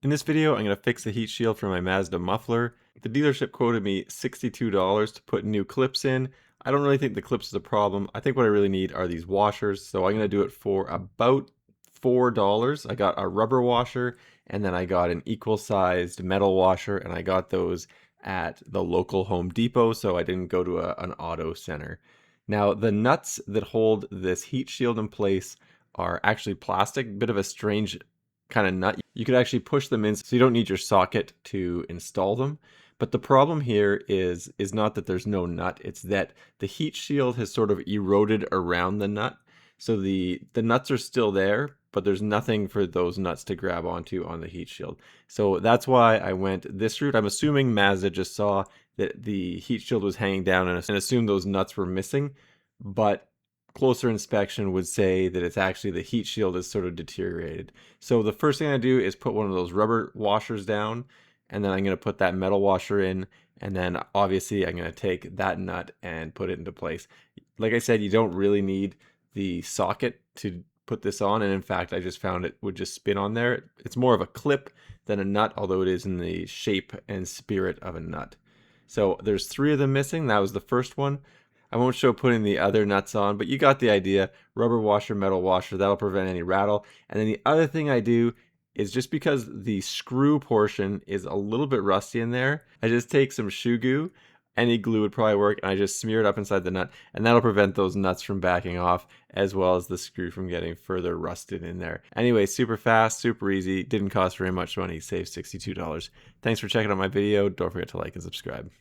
In this video, I'm going to fix the heat shield for my Mazda muffler. The dealership quoted me $62 to put new clips in. I don't really think the clips is a problem. I think what I really need are these washers, so I'm going to do it for about $4. I got a rubber washer, and then I got an equal sized metal washer, and I got those at the local Home Depot, so I didn't go to an auto center. Now, the nuts that hold this heat shield in place are actually plastic, bit of a strange kind of nut. You could actually push them in, so you don't need your socket to install them. But the problem here is not that there's no nut, it's that the heat shield has sort of eroded around the nut. So the nuts are still there, but there's nothing for those nuts to grab onto on the heat shield. So that's why I went this route. I'm assuming Mazda just saw that the heat shield was hanging down and assumed those nuts were missing, but closer inspection would say that it's actually the heat shield is sort of deteriorated. So the first thing I do is put one of those rubber washers down, and then I'm going to put that metal washer in, and then obviously I'm going to take that nut and put it into place. Like I said, you don't really need the socket to put this on, and in fact I just found it would just spin on there. It's more of a clip than a nut, although it is in the shape and spirit of a nut. So there's 3 of them missing. That was the first one. I won't show putting the other nuts on, but you got the idea. Rubber washer, metal washer, that'll prevent any rattle. And then the other thing I do is, just because the screw portion is a little bit rusty in there, I just take some shoe goo, any glue would probably work, and I just smear it up inside the nut, and that'll prevent those nuts from backing off, as well as the screw from getting further rusted in there. Anyway, super fast, super easy, didn't cost very much money, saved $62. Thanks for checking out my video. Don't forget to like and subscribe.